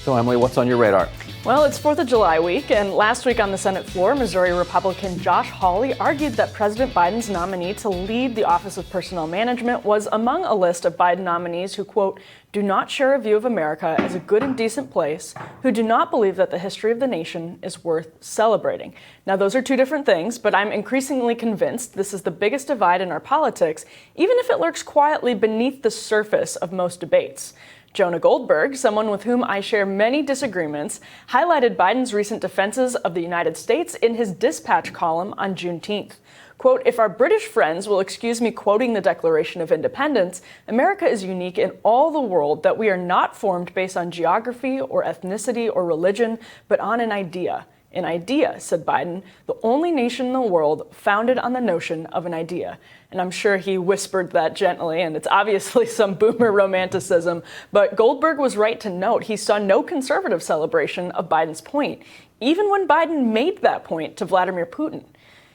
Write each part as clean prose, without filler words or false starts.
So, Emily, what's on your radar? Well, it's 4th of July week, and last week on the Senate floor, Missouri Republican Josh Hawley argued that President Biden's nominee to lead the Office of Personnel Management was among a list of Biden nominees who, quote, do not share a view of America as a good and decent place, who do not believe that the history of the nation is worth celebrating. Now, those are two different things, but I'm increasingly convinced this is the biggest divide in our politics, even if it lurks quietly beneath the surface of most debates. Jonah Goldberg, someone with whom I share many disagreements, highlighted Biden's recent defenses of the United States in his Dispatch column on Juneteenth. Quote, if our British friends will excuse me quoting the Declaration of Independence, America is unique in all the world that we are not formed based on geography or ethnicity or religion, but on an idea. An idea, said Biden, the only nation in the world founded on the notion of an idea. And I'm sure he whispered that gently, and it's obviously some boomer romanticism, but Goldberg was right to note he saw no conservative celebration of Biden's point, even when Biden made that point to Vladimir Putin.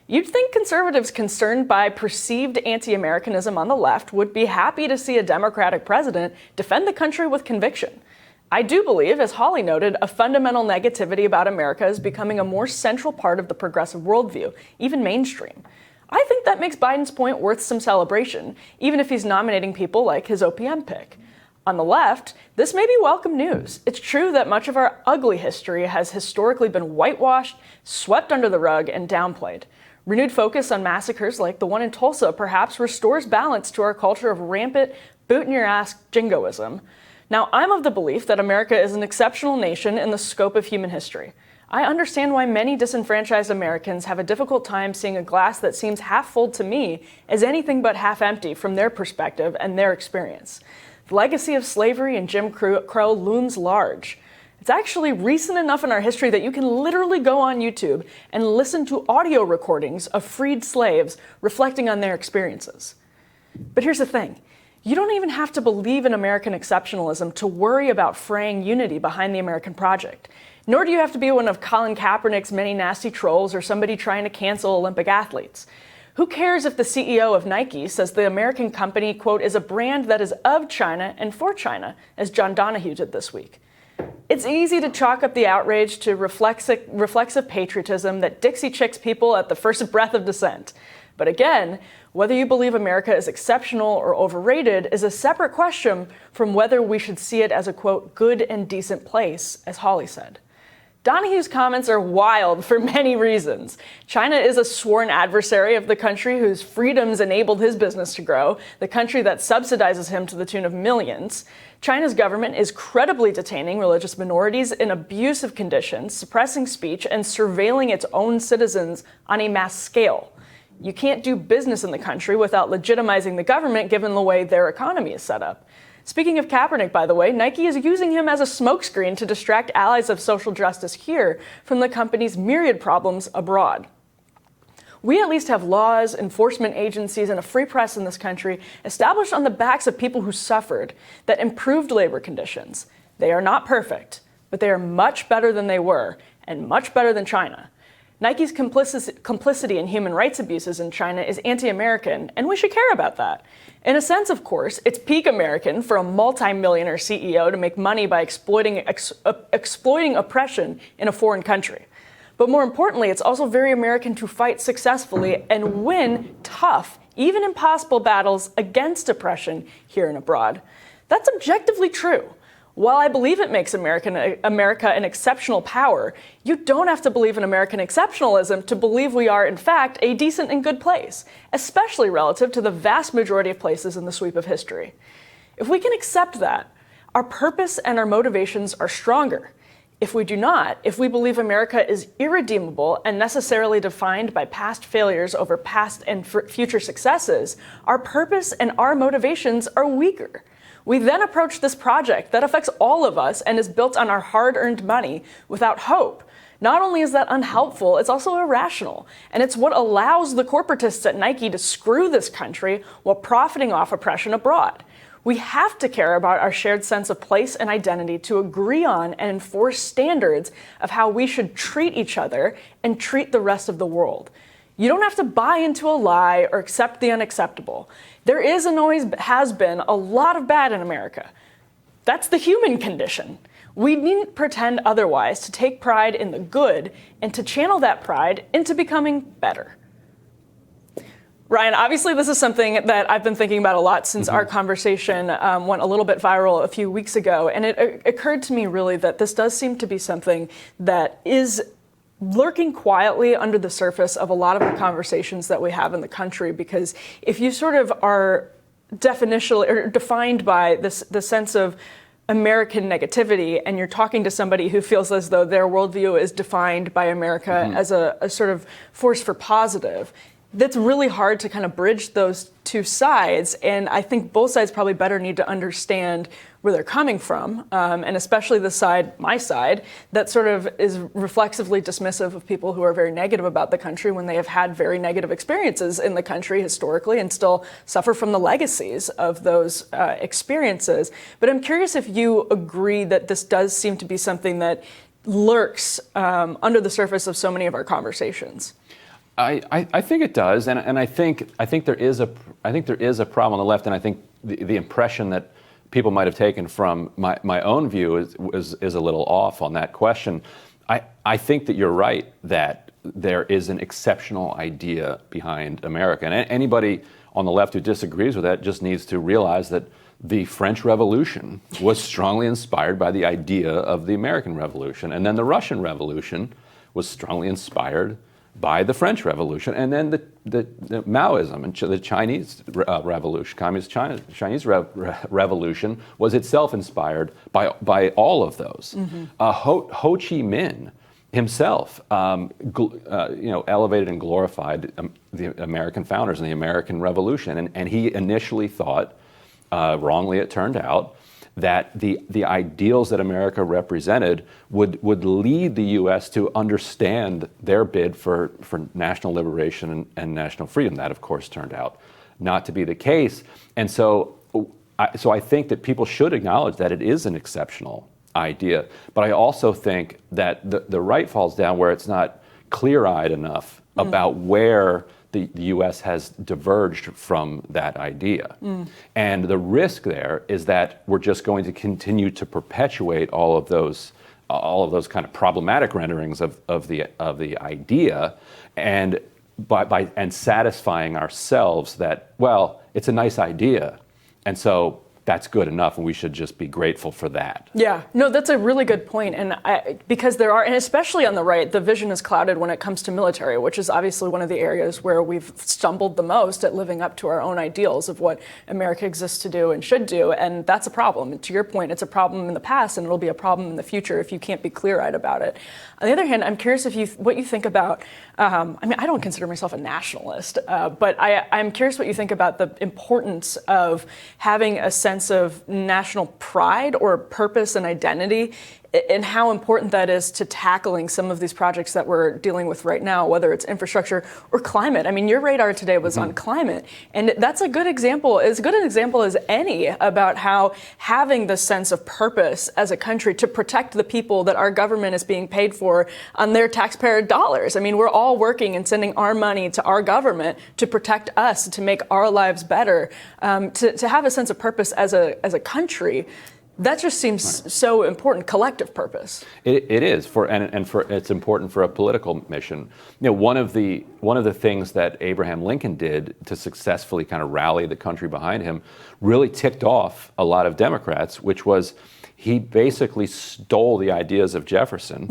You'd think conservatives concerned by perceived anti-Americanism on the left would be happy to see a Democratic president defend the country with conviction. I do believe, as Hawley noted, a fundamental negativity about America is becoming a more central part of the progressive worldview, even mainstream. I think that makes Biden's point worth some celebration, even if he's nominating people like his OPM pick. On the left, this may be welcome news. It's true that much of our ugly history has historically been whitewashed, swept under the rug, and downplayed. Renewed focus on massacres like the one in Tulsa perhaps restores balance to our culture of rampant, boot-in-your-ass jingoism. Now, I'm of the belief that America is an exceptional nation in the scope of human history. I understand why many disenfranchised Americans have a difficult time seeing a glass that seems half full to me as anything but half empty from their perspective and their experience. The legacy of slavery and Jim Crow looms large. It's actually recent enough in our history that you can literally go on YouTube and listen to audio recordings of freed slaves reflecting on their experiences. But here's the thing. You don't even have to believe in American exceptionalism to worry about fraying unity behind the American project. Nor do you have to be one of Colin Kaepernick's many nasty trolls or somebody trying to cancel Olympic athletes. Who cares if the CEO of Nike says the American company, quote, is a brand that is of China and for China, as John Donahue did this week? It's easy to chalk up the outrage to reflexive patriotism that Dixie Chicks people at the first breath of dissent. But again, whether you believe America is exceptional or overrated is a separate question from whether we should see it as a, quote, good and decent place, as Hawley said. Donahue's comments are wild for many reasons. China is a sworn adversary of the country whose freedoms enabled his business to grow, the country that subsidizes him to the tune of millions. China's government is credibly detaining religious minorities in abusive conditions, suppressing speech, and surveilling its own citizens on a mass scale. You can't do business in the country without legitimizing the government given the way their economy is set up. Speaking of Kaepernick, by the way, Nike is using him as a smokescreen to distract allies of social justice here from the company's myriad problems abroad. We at least have laws, enforcement agencies, and a free press in this country established on the backs of people who suffered that improved labor conditions. They are not perfect, but they are much better than they were, and much better than China. Nike's complicity in human rights abuses in China is anti-American, and we should care about that. In a sense, of course, it's peak American for a multi-millionaire CEO to make money by exploiting oppression in a foreign country. But more importantly, it's also very American to fight successfully and win tough, even impossible battles against oppression here and abroad. That's objectively true. While I believe it makes America an exceptional power, you don't have to believe in American exceptionalism to believe we are, in fact, a decent and good place, especially relative to the vast majority of places in the sweep of history. If we can accept that, our purpose and our motivations are stronger. If we do not, if we believe America is irredeemable and necessarily defined by past failures over past and future successes, our purpose and our motivations are weaker. We then approach this project that affects all of us and is built on our hard-earned money without hope. Not only is that unhelpful, it's also irrational. And it's what allows the corporatists at Nike to screw this country while profiting off oppression abroad. We have to care about our shared sense of place and identity to agree on and enforce standards of how we should treat each other and treat the rest of the world. You don't have to buy into a lie or accept the unacceptable. There is and always has been a lot of bad in America. That's the human condition. We needn't pretend otherwise, to take pride in the good and to channel that pride into becoming better. Ryan, obviously this is something that I've been thinking about a lot since our conversation went a little bit viral a few weeks ago. And it occurred to me really that this does seem to be something that is lurking quietly under the surface of a lot of the conversations that we have in the country. Because if you sort of are definitionally or defined by the sense of American negativity, and you're talking to somebody who feels as though their worldview is defined by America as a sort of force for positive, that's really hard to kind of bridge those two sides. And I think both sides probably better need to understand where they're coming from, and especially the side, my side, that sort of is reflexively dismissive of people who are very negative about the country when they have had very negative experiences in the country historically and still suffer from the legacies of those experiences. But I'm curious if you agree that this does seem to be something that lurks under the surface of so many of our conversations. I think it does, and I think there is a problem on the left, and I think the impression that people might have taken from my own view is a little off on that question. I think that you're right that there is an exceptional idea behind America, and anybody on the left who disagrees with that just needs to realize that the French Revolution was strongly inspired by the idea of the American Revolution, and then the Russian Revolution was strongly inspired by the French Revolution, and then the Maoism and the Chinese Revolution, Communist Chinese Revolution was itself inspired by all of those. Ho Chi Minh himself, elevated and glorified the American founders and the American Revolution, and he initially thought, wrongly it turned out, that the ideals that America represented would lead the U.S. to understand their bid for national liberation and national freedom. That, of course, turned out not to be the case. And so I think that people should acknowledge that it is an exceptional idea. But I also think that the right falls down where it's not clear-eyed enough about where the U.S. has diverged from that idea. And the risk there is that we're just going to continue to perpetuate all of those kind of problematic renderings of the idea, and by satisfying ourselves that, well, it's a nice idea, and so that's good enough, and we should just be grateful for that. Yeah, no, that's a really good point. And because there are, and especially on the right, the vision is clouded when it comes to military, which is obviously one of the areas where we've stumbled the most at living up to our own ideals of what America exists to do and should do. And that's a problem. And to your point, it's a problem in the past, and it'll be a problem in the future if you can't be clear-eyed about it. On the other hand, I'm curious what you think about, I don't consider myself a nationalist, but I'm curious what you think about the importance of having a sense of national pride or purpose and identity, and how important that is to tackling some of these projects that we're dealing with right now, whether it's infrastructure or climate. I mean, your radar today was on climate, and that's a good example, as good an example as any, about how having this sense of purpose as a country to protect the people that our government is being paid for on their taxpayer dollars. I mean, we're all working and sending our money to our government to protect us, to make our lives better, to have a sense of purpose as a country. That just seems so important, collective purpose. It is, it's important for a political mission. You know, one of the things that Abraham Lincoln did to successfully kind of rally the country behind him really ticked off a lot of Democrats, which was he basically stole the ideas of Jefferson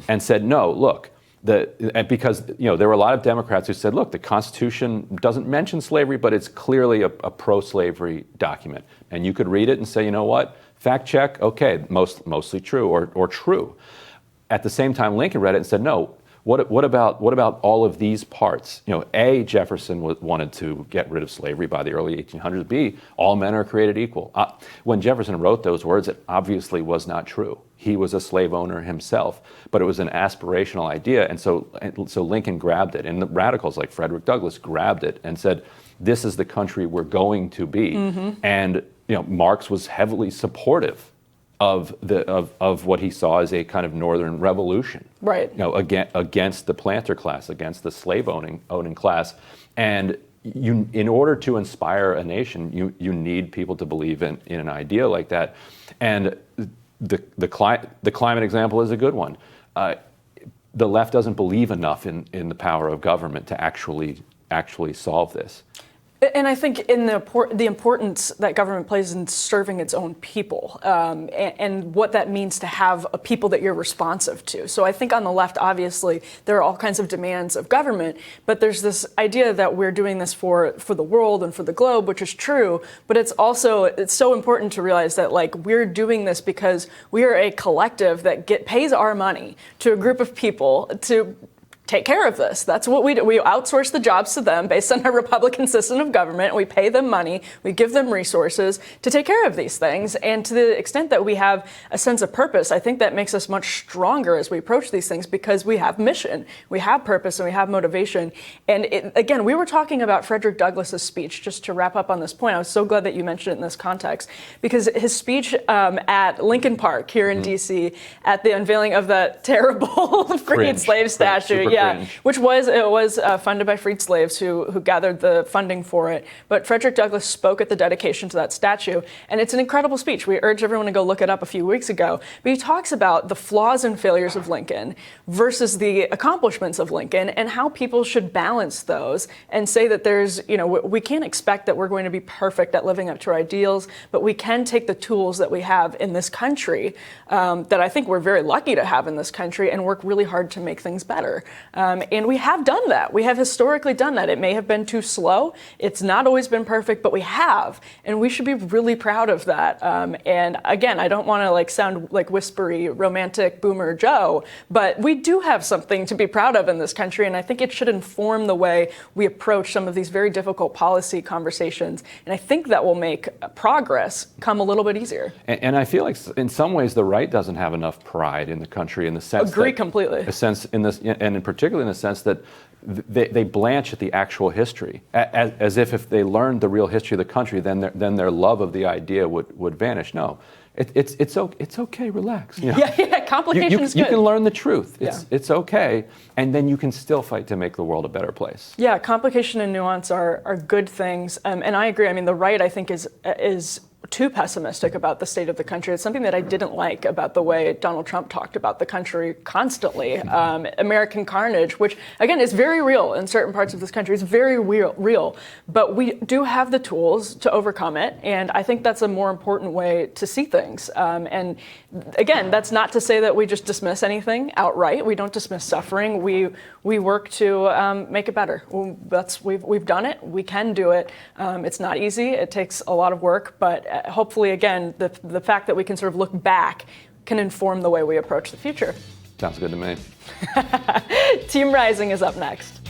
and said, no, look, because there were a lot of Democrats who said, look, the Constitution doesn't mention slavery, but it's clearly a pro-slavery document. And you could read it and say, you know what? Fact check, okay, mostly true or true. At the same time, Lincoln read it and said, no, what about all of these parts? A, Jefferson wanted to get rid of slavery by the early 1800s. B, all men are created equal. When Jefferson wrote those words, it obviously was not true. He was a slave owner himself, but it was an aspirational idea, and so Lincoln grabbed it, and the radicals like Frederick Douglass grabbed it and said, this is the country we're going to be. And Marx was heavily supportive of what he saw as a kind of Northern revolution, right? Against the planter class, against the slave owning class, and in order to inspire a nation, you need people to believe in an idea like that, and the climate example is a good one. The left doesn't believe enough in the power of government to actually solve this. And I think in the importance that government plays in serving its own people, and what that means to have a people that you're responsive to. So I think on the left, obviously, there are all kinds of demands of government, but there's this idea that we're doing this for the world and for the globe, which is true. But it's so important to realize that we're doing this because we are a collective that pays our money to a group of people to take care of this. That's what we do. We outsource the jobs to them based on our Republican system of government. We pay them money. We give them resources to take care of these things. And to the extent that we have a sense of purpose, I think that makes us much stronger as we approach these things because we have mission, we have purpose, and we have motivation. And again, we were talking about Frederick Douglass's speech, just to wrap up on this point. I was so glad that you mentioned it in this context, because his speech at Lincoln Park here in D.C. at the unveiling of that terrible freed slave statue, which was funded by freed slaves who gathered the funding for it. But Frederick Douglass spoke at the dedication to that statue, and it's an incredible speech. We urge everyone to go look it up a few weeks ago. But he talks about the flaws and failures of Lincoln versus the accomplishments of Lincoln and how people should balance those and say that we can't expect that we're going to be perfect at living up to our ideals, but we can take the tools that we have in this country, that I think we're very lucky to have in this country, and work really hard to make things better. And we have done that. We have historically done that. It may have been too slow. It's not always been perfect, but we have. And we should be really proud of that. And again, I don't want to sound like whispery, romantic boomer Joe, but we do have something to be proud of in this country. And I think it should inform the way we approach some of these very difficult policy conversations. And I think that will make progress come a little bit easier. And I feel like in some ways the right doesn't have enough pride in the country, in the sense Agree completely. And particularly in the sense that they blanch at the actual history, as if they learned the real history of the country, then their love of the idea would vanish. No, it's okay. Relax. Complication is good. You can learn the truth. It's okay, and then you can still fight to make the world a better place. Yeah, complication and nuance are good things, and I agree. I mean, the right, I think, is too pessimistic about the state of the country. It's something that I didn't like about the way Donald Trump talked about the country constantly. American carnage, which again is very real in certain parts of this country. It's very real, but we do have the tools to overcome it, and I think that's a more important way to see things. And again, that's not to say that we just dismiss anything outright. We don't dismiss suffering. We work to make it better. We've done it. We can do it. It's not easy. It takes a lot of work, but hopefully, again, the fact that we can sort of look back can inform the way we approach the future. Sounds good to me. Team Rising is up next.